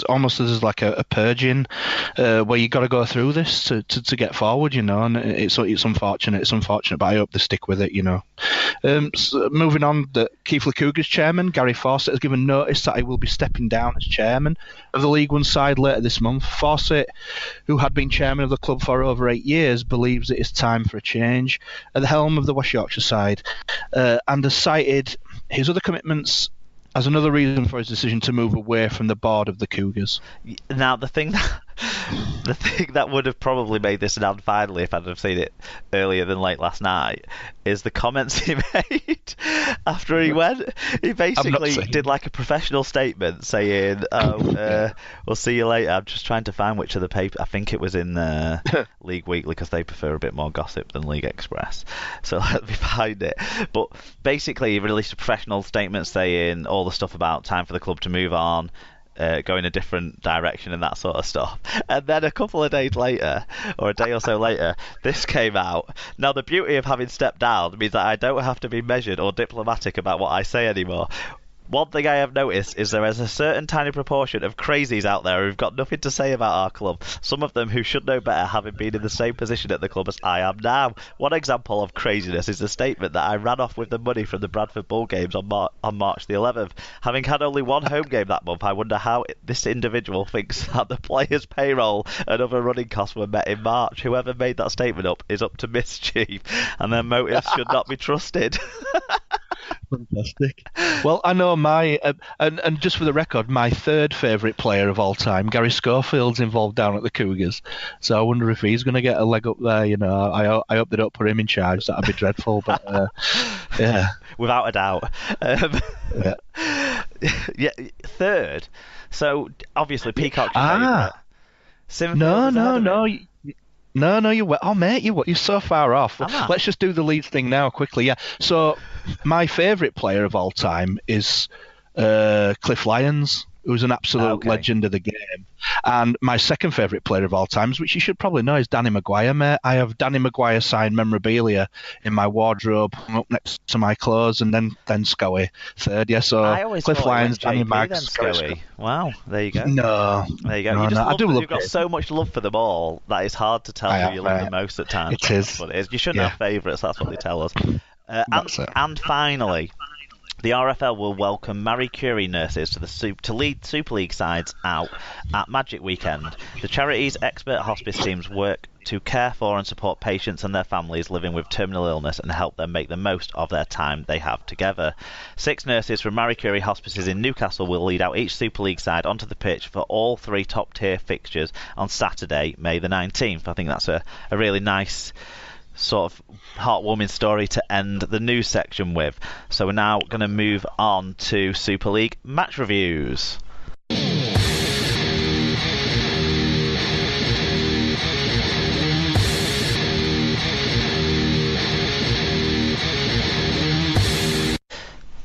almost as like a purging, where you got to go through this to get forward, and it's unfortunate. It's unfortunate, but I hope they stick with it, So moving on, the Keighley Cougars chairman Gary Fawcett has given notice that he will be stepping down as chairman of the League One side later this month. Fawcett, who had been chairman of the club for over 8 years, believes it is time for a change at the helm of the West Yorkshire side, and has cited his other commitments as another reason for his decision to move away from the board of the Cougars. Now, the thing that would have probably made this an ad finally if I'd have seen it earlier than late last night is the comments he made after he went. He basically did like a professional statement saying, we'll see you later. I'm just trying to find which of the paper. I think it was in League Weekly, because they prefer a bit more gossip than League Express. So let me find it. But basically, he released a professional statement saying all the stuff about time for the club to move on, go in a different direction and that sort of stuff. And then a couple of days later, or a day or so later, this came out. Now, the beauty of having stepped down means that I don't have to be measured or diplomatic about what I say anymore. One thing I have noticed is there is a certain tiny proportion of crazies out there who've got nothing to say about our club. Some of them who should know better, having been in the same position at the club as I am now. One example of craziness is the statement that I ran off with the money from the Bradford Bull games on March the 11th. Having had only one home game that month, I wonder how this individual thinks that the players' payroll and other running costs were met in March. Whoever made that statement up is up to mischief, and their motives should not be trusted. Fantastic. Well, I know my and just for the record, my third favourite player of all time, Gary Schofield's involved down at the Cougars. So I wonder if he's going to get a leg up there. I hope they don't put him in charge. That'd be dreadful. But yeah, without a doubt. Yeah, third. So obviously Peacock's your favourite. No, you. Oh, mate, you're so far off. Let's just do the Leeds thing now, quickly. Yeah. So, my favourite player of all time is Cliff Lyons, who's an absolute legend of the game. And my second favourite player of all time, which you should probably know, is Danny Maguire, mate. I have Danny Maguire signed memorabilia in my wardrobe, up next to my clothes, and then Scoey third. Yeah, so Cliff Lyons, Danny Maguire, Scoey. Wow, there you go. No, there you go. You've got so much love for them all that it's hard to tell who you love the most at times. It is. But it is. You shouldn't have favourites. That's what they tell us. And finally, the RFL will welcome Marie Curie nurses to lead Super League sides out at Magic Weekend. The charity's expert hospice teams work to care for and support patients and their families living with terminal illness and help them make the most of their time they have together. 6 nurses from Marie Curie hospices in Newcastle will lead out each Super League side onto the pitch for all 3 top-tier fixtures on Saturday, May the 19th. I think that's a really nice sort of heartwarming story to end the news section with. So we're now going to move on to Super League match reviews.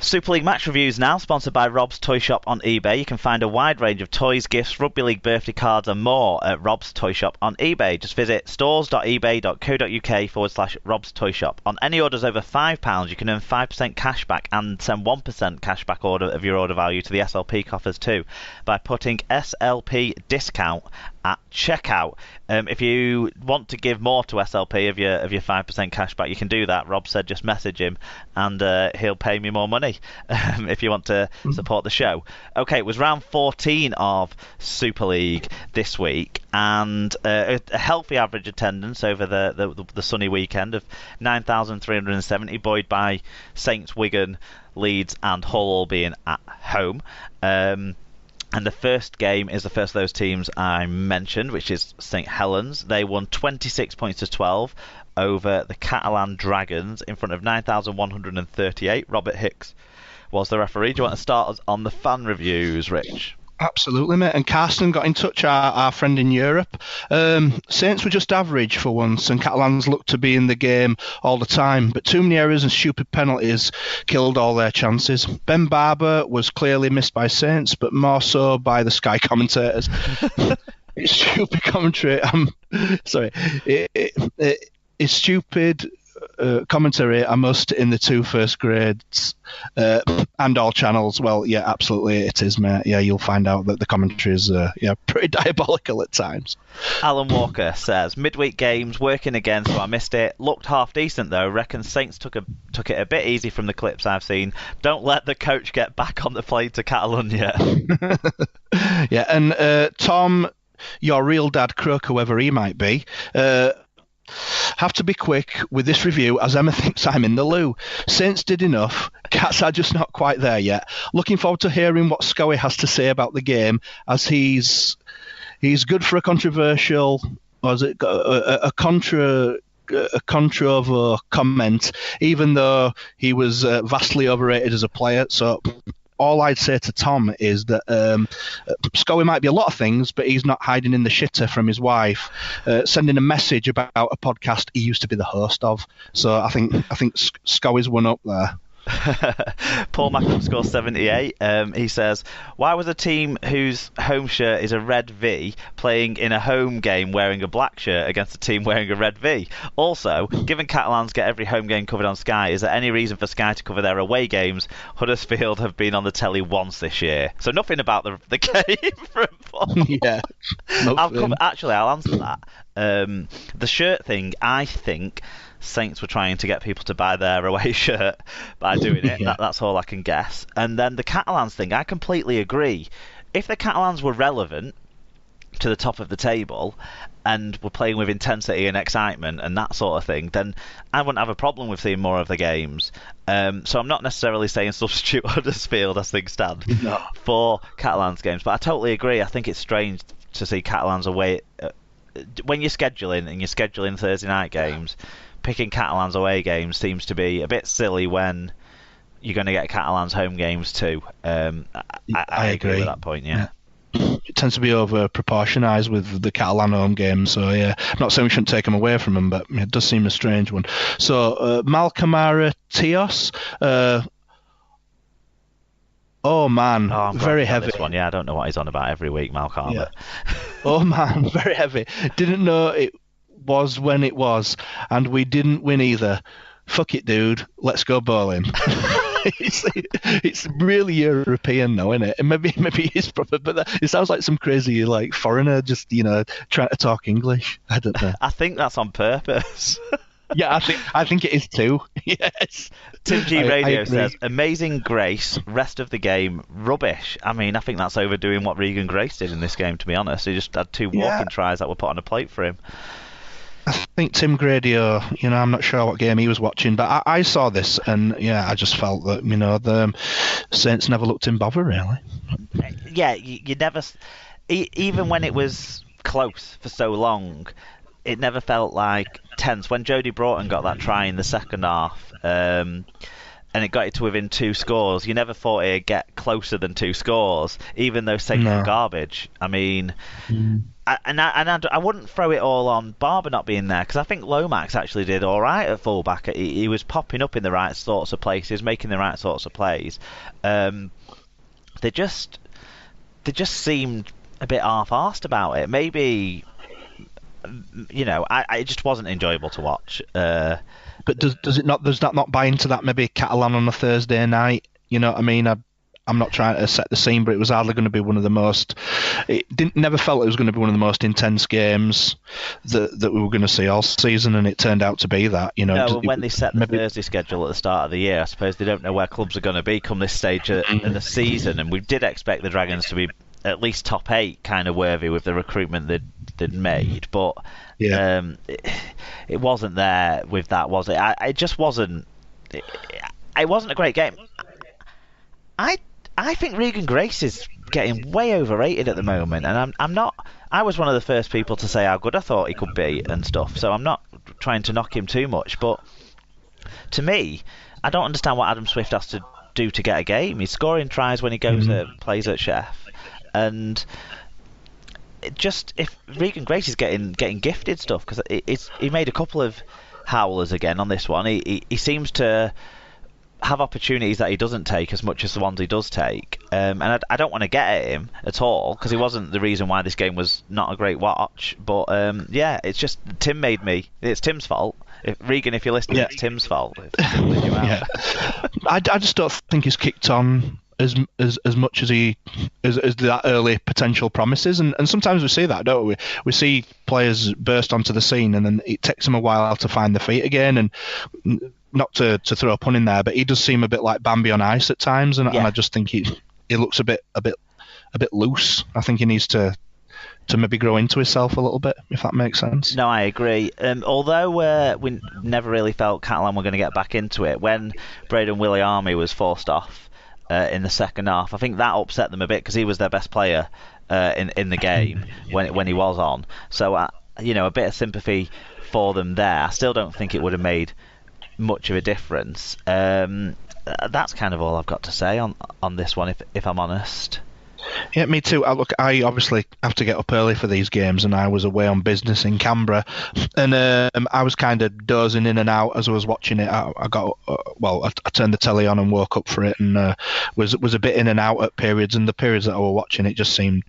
Super League match reviews now, sponsored by Rob's Toy Shop on eBay. You can find a wide range of toys, gifts, rugby league birthday cards and more at Rob's Toy Shop on eBay. Just visit stores.ebay.co.uk/Rob's Toy Shop. On any orders over £5, you can earn 5% cash back and send 1% cash back order of your order value to the SLP coffers too by putting SLP discount at checkout. If you want to give more to SLP of your 5% cash back, you can do that. Rob said just message him and he'll pay me more money if you want to support the show. Okay, it was round 14 of Super League this week, and a healthy average attendance over the sunny weekend of 9,370, buoyed by Saints, Wigan, Leeds and Hull all being at home. And the first game is the first of those teams I mentioned, which is St Helens. They won 26 points to 12 over the Catalan Dragons in front of 9,138. Robert Hicks was the referee. Do you want to start us on the fan reviews, Rich? Absolutely, mate. And Carsten got in touch, our friend in Europe. Saints were just average for once, and Catalans looked to be in the game all the time. But too many errors and stupid penalties killed all their chances. Ben Barber was clearly missed by Saints, but more so by the Sky commentators. It's stupid commentary. Sorry. It's stupid commentary, I must, in the 2 first grades and all channels. Well, yeah, absolutely it is, mate. Yeah, you'll find out that the commentary is pretty diabolical at times. Alan Walker says, midweek games, working again, so I missed it. Looked half decent, though. Reckon Saints took it a bit easy from the clips I've seen. Don't let the coach get back on the plane to Catalonia. Yeah, and Tom, your real dad crook, whoever he might be, have to be quick with this review as Emma thinks I'm in the loo. Saints did enough. Cats are just not quite there yet. Looking forward to hearing what Scoey has to say about the game, as he's good for a controversial, was it a contra over comment, even though he was vastly overrated as a player. So all I'd say to Tom is that Scoey might be a lot of things, but he's not hiding in the shitter from his wife, sending a message about a podcast he used to be the host of. So I think Scoey's one up there. Paul Macklem scores 78. He says, why was a team whose home shirt is a red V playing in a home game wearing a black shirt against a team wearing a red V? Also, given Catalans get every home game covered on Sky, is there any reason for Sky to cover their away games? Huddersfield have been on the telly once this year. So nothing about the game from Paul. Yeah. I'll answer that. The shirt thing, I think Saints were trying to get people to buy their away shirt by doing it. Yeah. That's all I can guess. And then the Catalans thing, I completely agree. If the Catalans were relevant to the top of the table and were playing with intensity and excitement and that sort of thing, then I wouldn't have a problem with seeing more of the games. So I'm not necessarily saying substitute Huddersfield as things stand for Catalans games, but I totally agree. I think it's strange to see Catalans away. When you're scheduling Thursday night games, picking Catalans away games seems to be a bit silly when you're going to get Catalans home games too. I agree with that point, yeah. It tends to be over proportionised with the Catalan home games, so yeah. Not saying we shouldn't take them away from them, but it does seem a strange one. So, Malcamara Tios, oh man, very heavy. This one, yeah, I don't know what he's on about every week, Malcolm. Yeah. Oh man, very heavy. Didn't know it was when it was, and we didn't win either. Fuck it, dude. Let's go bowling. It's really European though, isn't it? And maybe it's proper, but it sounds like some crazy like foreigner just trying to talk English. I don't know. I think that's on purpose. Yeah, I think it is too. Yes. Tim G Radio says, amazing Grace, rest of the game rubbish. I mean, I think that's overdoing what Regan Grace did in this game, to be honest. He just had 2 walking tries that were put on a plate for him. I think Tim Gradio, I'm not sure what game he was watching, but I saw this and I just felt that the Saints never looked in bother really. Yeah, you never, even when it was close for so long, it never felt like tense. When Jody Broughton got that try in the second half, and it got it to within 2 scores, you never thought it'd get closer than 2 scores, even though Saints were garbage. I mean. I wouldn't throw it all on Barber not being there, because I think Lomax actually did all right at fullback. He was popping up in the right sorts of places, making the right sorts of plays. They just seemed a bit half-arsed about it. Maybe, it just wasn't enjoyable to watch. But does that not buy into that maybe Catalan on a Thursday night? You know what I mean? I'm not trying to set the scene, but it was hardly going to be one of the most. Never felt it was going to be one of the most intense games that we were going to see all season, and it turned out to be that. No, when they set the Thursday schedule at the start of the year, I suppose they don't know where clubs are going to be come this stage of the season, and we did expect the Dragons to be at least top 8 kind of worthy with the recruitment they'd made, but it wasn't there with that, was it? It just wasn't. It wasn't a great game. I think Regan Grace is getting way overrated at the moment, and I'm not. I was one of the first people to say how good I thought he could be and stuff, so I'm not trying to knock him too much. But to me, I don't understand what Adam Swift has to do to get a game. He's scoring tries when he goes plays at Chef, and if Regan Grace is getting gifted stuff, because he made a couple of howlers again on this one. He seems to have opportunities that he doesn't take as much as the ones he does take, and I don't want to get at him at all, because he wasn't the reason why this game was not a great watch, but it's just it's Tim's fault. If you're listening, it's Tim's fault. You out. Yeah. I just don't think he's kicked on as much as that early potential promises, and sometimes we see that, don't we? We see players burst onto the scene, and then it takes them a while to find their feet again. And not to throw a pun in there, but he does seem a bit like Bambi on ice at times, and I just think he looks a bit loose. I think he needs to maybe grow into himself a little bit, if that makes sense. No, I agree. Although we never really felt Catalan were going to get back into it, when Braden Williame was forced off in the second half, I think that upset them a bit because he was their best player in the game when he was on. So, a bit of sympathy for them there. I still don't think it would have made much of a difference. That's kind of all I've got to say on this one, if I'm honest. Yeah, me too. I obviously have to get up early for these games, and I was away on business in Canberra, and I was kind of dozing in and out as I was watching it. I turned the telly on and woke up for it, and was a bit in and out at periods. And the periods that I was watching, it just seemed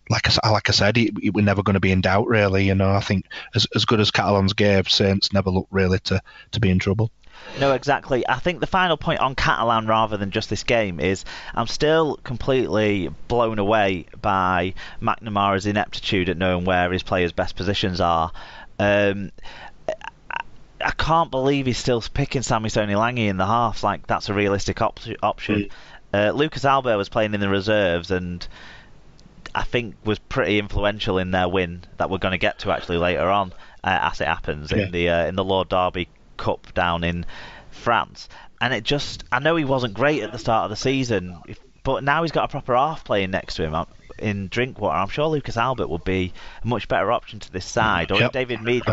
like I said, we're never going to be in doubt, really. I think as good as Catalan's gave, Saints never looked really to be in trouble. No, exactly. I think the final point on Catalan, rather than just this game, is I'm still completely blown away by McNamara's ineptitude at knowing where his players' best positions are. I can't believe he's still picking Sammy Soni-Langi in the halves like that's a realistic option. Lucas Albert was playing in the reserves and I think was pretty influential in their win that we're going to get to actually later on, as it happens, in the Lord Derby Cup down in France. And I know he wasn't great at the start of the season, but now he's got a proper half playing next to him in Drinkwater. I'm sure Lucas Albert would be a much better option to this side. Or if David Mead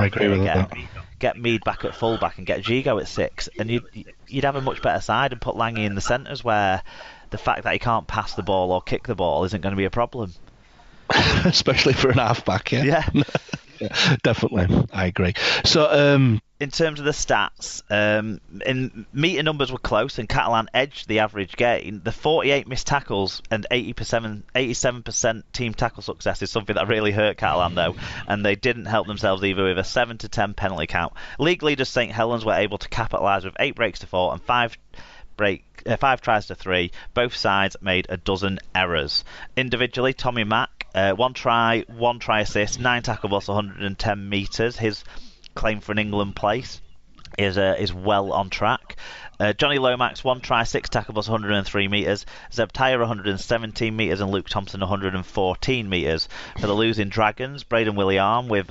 get Mead back at fullback and get Gigo at 6, and you'd have a much better side and put Lange in the centres where the fact that he can't pass the ball or kick the ball isn't going to be a problem. Especially for an half-back, yeah. Yeah, definitely, I agree. So, in terms of the stats, in metre numbers were close, and Catalan edged the average gain. The 48 missed tackles and 87% team tackle success is something that really hurt Catalan, though, and they didn't help themselves either with a 7-10 penalty count. League leaders St Helens were able to capitalise with 8 breaks to 4 and 5 tries to 3. Both sides made a dozen errors. Individually, Tommy Mack, 1 try assist, 9 tackle busts, 110 metres. His claim for an England place is well on track. Johnny Lomax, 1 try, 6 tackle busts, 103 metres. Zeb Tyre, 117 metres, and Luke Thompson, 114 metres. For the losing Dragons, Braden William with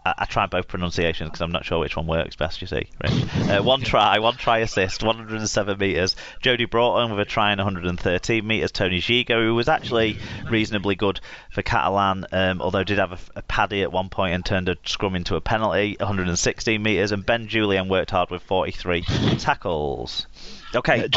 I tried both pronunciations because I'm not sure which one works best, you see. Rich. 1 try assist, 107 metres. Jody Broughton with a try and 113 metres. Tony Gigo, who was actually reasonably good for Catalan, although did have a paddy at one point and turned a scrum into a penalty, 116 metres. And Ben Julian worked hard with 43 tackles. Okay,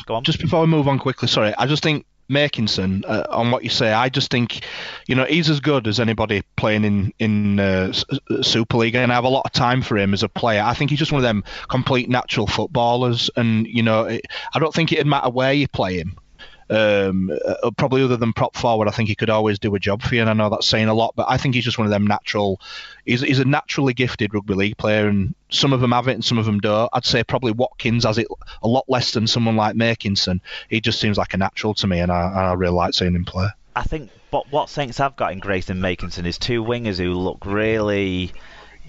go on. Just before we move on quickly, sorry, I just think Makinson, on what you say, I just think, he's as good as anybody playing in Super League, and I have a lot of time for him as a player. I think he's just one of them complete natural footballers, and I don't think it'd matter where you play him. Probably other than prop forward, I think he could always do a job for you, and I know that's saying a lot, but I think he's just one of them natural. He's a naturally gifted rugby league player, and some of them have it and some of them don't. I'd say probably Watkins has it a lot less than someone like Makinson. He just seems like a natural to me, and I really like seeing him play. I think what Saints have got in Grayson Makinson is 2 wingers who look really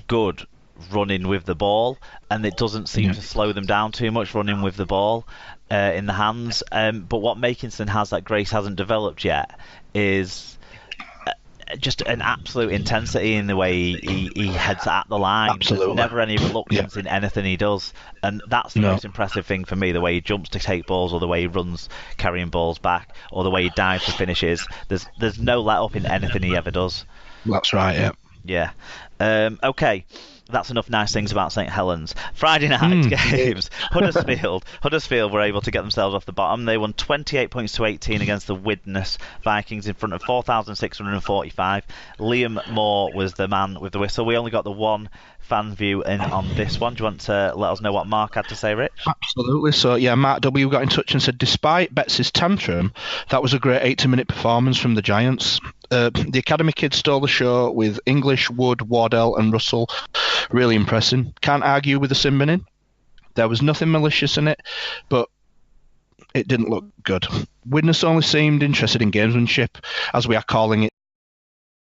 good running with the ball, and it doesn't seem to slow them down too much running with the ball in the hands. But what Makinson has that Grace hasn't developed yet is just an absolute intensity in the way he heads at the line. Absolutely. There's never any reluctance in anything he does, and that's the most impressive thing for me, the way he jumps to take balls, or the way he runs carrying balls back, or the way he dives for finishes. There's no let up in anything he ever does. That's right, yeah. Okay, that's enough nice things about St Helens. Friday night games. Huddersfield were able to get themselves off the bottom. They won 28 points to 18 against the Widnes Vikings in front of 4,645. Liam Moore was the man with the whistle. We only got the one fan view in on this one. Do you want to let us know what Mark had to say, Rich? Absolutely. So, Mark W. got in touch and said, despite Betsy's tantrum, that was a great 80-minute performance from the Giants. The academy kids stole the show with English, Wood, Wardell, and Russell. Really impressing. Can't argue with the sin binning. There was nothing malicious in it, but it didn't look good. Widnes only seemed interested in gamesmanship, as we are calling it